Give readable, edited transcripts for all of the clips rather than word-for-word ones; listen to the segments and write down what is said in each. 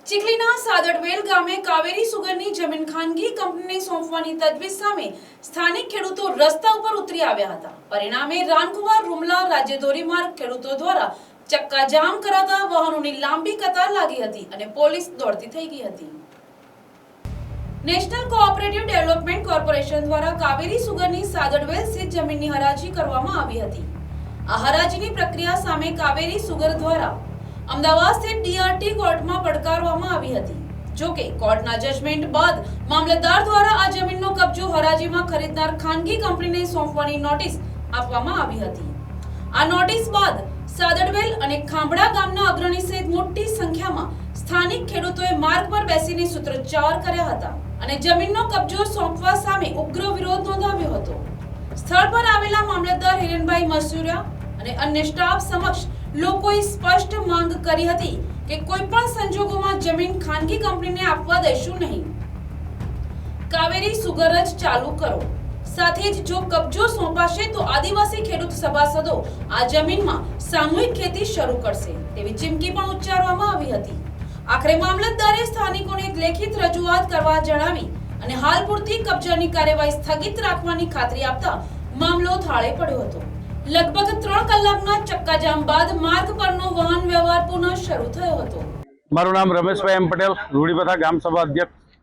ચીખલીના સાદડવેલ ગામે કાવેરી સુગરની જમીન ખાનગી કંપનીને સોંપવાની તજવીજ સામે સ્થાનિક ખેડૂતો રસ્તા ઉપર ઉતરી આવ્યા હતા। પરિણામે રાનકુવા રૂમલા રાજ્ય ધોરીમાર્ગ ખેડૂતો દ્વારા ચક્કાજામ કરાતા વાહનોની લાંબી કતાર લાગી હતી અને પોલીસ દોડતી થઈ ગઈ હતી। નેશનલ કોઓપરેટિવ ડેવલપમેન્ટ કોર્પોરેશન દ્વારા કાવેરી સુગરની સાદડવેલ સ્થિત જમીનની હરાજી કરવામાં આવી હતી। આ હરાજીની પ્રક્રિયા સામે કાવેરી સુગર દ્વારા અમદાવાદ સ્થિત ડીઆરટી કોર્ટમાં પડકારવામાં આવી હતી। જો કે કોર્ટના જજમેન્ટ બાદ મામલતદાર દ્વારા આ જમીનનો કબજો હરાજીમાં ખરીદનાર ખાનગી કંપનીને સોંપવાની નોટિસ આપવામાં આવી હતી। આ નોટિસ બાદ સાદડવેલ અને ખાંભડા ગામના અગ્રણી સહિત મોટી સંખ્યામાં સ્થાનિક ખેડૂતોએ માર્ગ પર બેસીને સૂત્રોચ્ચાર કર્યા હતા અને જમીનનો કબજો સોંપવા સામે ઉગ્ર વિરોધ નોંધાવ્યો હતો। સ્થળ પર આવેલા મામલતદાર હિરેનભાઈ મસુરિયા અને અન્ય સ્ટાફ સમક્ષ લોકોએ સ્પષ્ટ માંગ કરી હતી કે કોઈ પણ સંજોગોમાં જમીન ખાનગી કંપનીને આપવા દેશું નહીં। કાવેરી સુગર જ ચાલુ કરો, સાથે જ જો કબજો સોંપાશે તો આદિવાસી ખેડૂત સભાસદો આ જમીનમાં સામૂહિક ખેતી શરૂ કરશે તેવી ચીમકી પણ ઉચ્ચારવામાં આવી હતી। આખરે મામલતદારે સ્થાનિકોને એક લેખિત રજૂઆત કરવા જણાવી અને હાલ પૂરતી કબજાની કાર્યવાહી સ્થગિત રાખવાની ખાતરી આપતા મામલો થાળે પડ્યો હતો। લગભગ 3 કલાકના ચક્કાજામ બાદ માર્ગ પરનો વાહન વ્યવહાર પુનઃ શરૂ થયો હતો। મારું નામ રમેશભાઈ એમ પટેલ, રૂડીપથા ગામ સભા અધ્યક્ષ,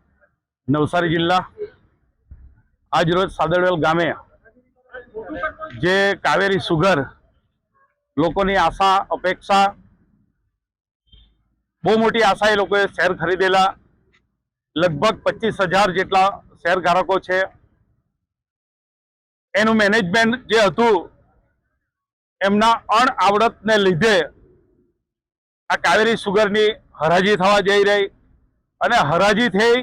નવસારી જિલ્લા। આજ રોજ સાદડવેલ ગામે જે કાવેરી સુગર લોકોની આશા અપેક્ષા, બહુ મોટી આશા એ લોકોએ શેર ખરીદેલા, લગભગ 25,000 જેટલા શેર ધારકો છે। એનું મેનેજમેન્ટ જે હતું એમના અણઆવડતને લીધે આ કાવેરી સુગરની હરાજી થવા જઈ રહી અને હરાજી થઈ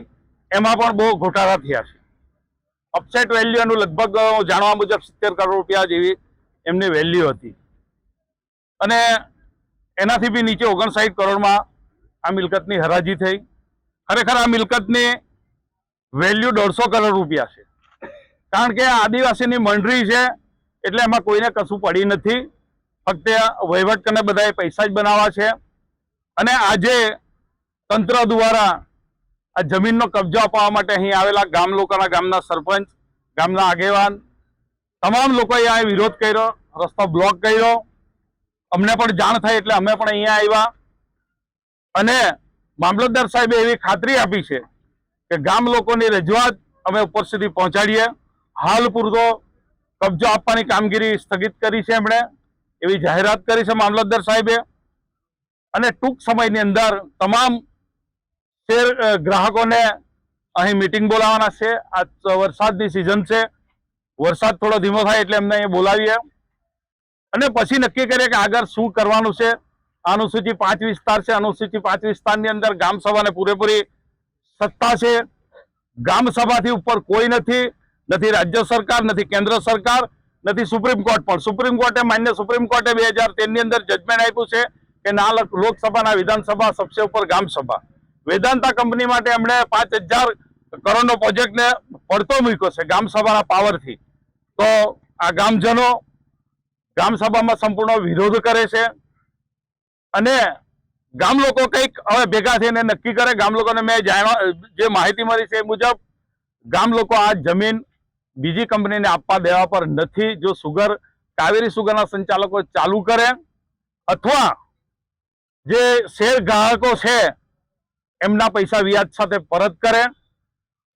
એમાં પણ બહુ ઘોટાળા થયા છે। અપસેટ વેલ્યુનું લગભગ જાણવા મુજબ 70 કરોડ રૂપિયા જેવી એમની વેલ્યુ હતી અને એનાથી બી નીચે 59 કરોડમાં આ મિલકતની હરાજી થઈ। ખરેખર આ મિલકતની વેલ્યુ 150 કરોડ રૂપિયા છે, કારણ કે આદિવાસીની મંડળી છે એટલે એમાં કોઈને કશું પડી નથી, ફક્ત વહીવટ કરીને બધાએ પૈસા જ બનાવવા છે। અને આજે તંત્ર દ્વારા આ જમીનનો કબજો અપાવવા માટે અહીં આવેલા ગામ લોકોના, ગામના સરપંચ, ગામના આગેવાન, તમામ લોકોએ આ વિરોધ કર્યો, રસ્તો બ્લોક કર્યો। અમને પણ જાણ થઈ એટલે અમે પણ અહીંયા આવ્યા અને મામલતદાર સાહેબે એવી ખાતરી આપી છે કે ગામ લોકોની રજૂઆત અમે ઉપર સુધી પહોંચાડીએ। હાલ પૂરતો કબજો આપવાની કામગીરી સ્થગિત કરી છે એમણે, એવી જાહેરાત કરી છે મામલતદાર સાહેબે અને ટૂંક સમયની અંદર તમામ શેર ગ્રાહકોને અહીં મીટિંગ બોલાવવાના છે। આ વરસાદની સિઝન છે, વરસાદ થોડો ધીમો થાય એટલે એમને અહીં બોલાવીએ અને પછી નક્કી કરીએ કે આગળ શું કરવાનું છે। અનુસૂચિ 5 વિસ્તાર છે, અનુસૂચિ 5 વિસ્તારની અંદર ગામ સભાને પૂરેપૂરી સત્તા છે। ગામ સભાથી ઉપર કોઈ નથી, નથી રાજ્ય સરકાર, નથી કેન્દ્ર સરકાર, નથી સુપ્રીમ કોર્ટ। પણ સુપ્રીમ કોર્ટે, માન્ય સુપ્રીમ કોર્ટે 2013ની અંદર જજમેન્ટ આપ્યું છે કે ના લોકસભાના વિધાનસભા સબસે ઉપર ગામ સભા। વેદાંતા કંપની માટે એમણે 5,000 કરોડનો પ્રોજેક્ટને પડતો મૂક્યો છે ગામ સભાના પાવરથી। તો આ ગામજનો ગામ સભામાં સંપૂર્ણ વિરોધ કરે છે અને ગામ લોકો કંઈક હવે ભેગા થઈને નક્કી કરે। ગામ લોકોને મેં જે માહિતી મળી છે એ મુજબ ગામ લોકો આ જમીન બીજી કંપનીને આપવા દેવા પર નથી। જો સુગર, કાવેરી સુગરના સંચાલકો ચાલુ કરે અથવા જે શેર ગ્રાહકો છે એમના પૈસા વ્યાજ સાથે પરત કરે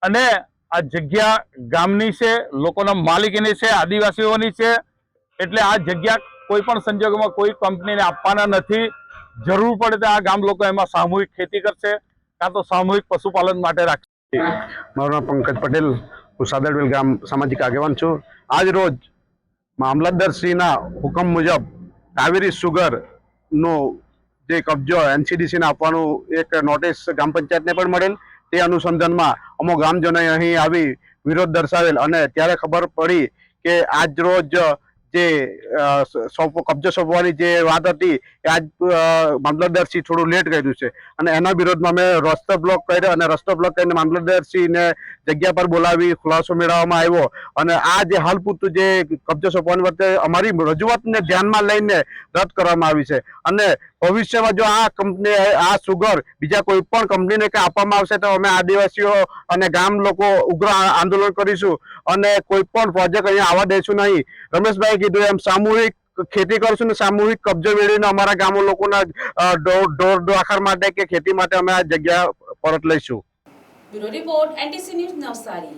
અને આ જગ્યા ગામની છે, લોકોના માલિકીની છે, આદિવાસીઓની છે, એટલે આ જગ્યા કોઈ પણ સંજોગોમાં કોઈ કંપનીને આપવાના નથી। જરૂર પડે તો આ ગામ લોકો એમાં સામૂહિક ખેતી કરશે કાં તો સામૂહિક પશુપાલન માટે રાખશે। મારું નામ પંકજ પટેલ, હું સાદડવેલ ગામ સામાજિક આગેવાન છું। આજ રોજ મામલતદારશ્રીના હુકમ મુજબ કાવેરી સુગરનો જે કબજો એનસીડીસીને આપવાનું એક નોટિસ ગ્રામ પંચાયતને પણ મળેલ। તે અનુસંધાનમાં અમુક ગામજનોએ અહીં આવી વિરોધ દર્શાવેલ અને ત્યારે ખબર પડી કે આજ રોજ જે કબજો સોંપવાની જે વાત હતી એ આજ મામલતદારશ્રી થોડું લેટ કર્યું છે અને એના વિરોધમાં મેં રસ્તો બ્લોક કર્યો અને રસ્તો બ્લોક કરીને મામલતદારશ્રીને જગ્યા પર બોલાવી ખુલાસો મેળવવામાં આવ્યો અને આ જે હાલ પૂરતું જે કબજો સોંપવાની વખતે અમારી રજૂઆતને ધ્યાનમાં લઈને રદ કરવામાં આવી છે અને ભવિષ્યમાં જો આ કંપની આ સુગર બીજા કોઈ પણ કંપનીને કે આપવામાં આવશે તો અમે આદિવાસીઓ અને ગામ લોકો ઉગ્ર આંદોલન કરીશું અને કોઈ પણ પ્રોજેક્ટ અહીંયા આવવા દઈશું નહીં. રમેશભાઈ કીધું એમ સામૂહિક ખેતી કરશું ને સામૂહિક કબજો મેળવીને અમારા ગામો લોકોના ઢોર ઢાખર માટે કે ખેતી માટે અમે આ જગ્યા પરત લઈશું. Bureau report NTC news Navsari.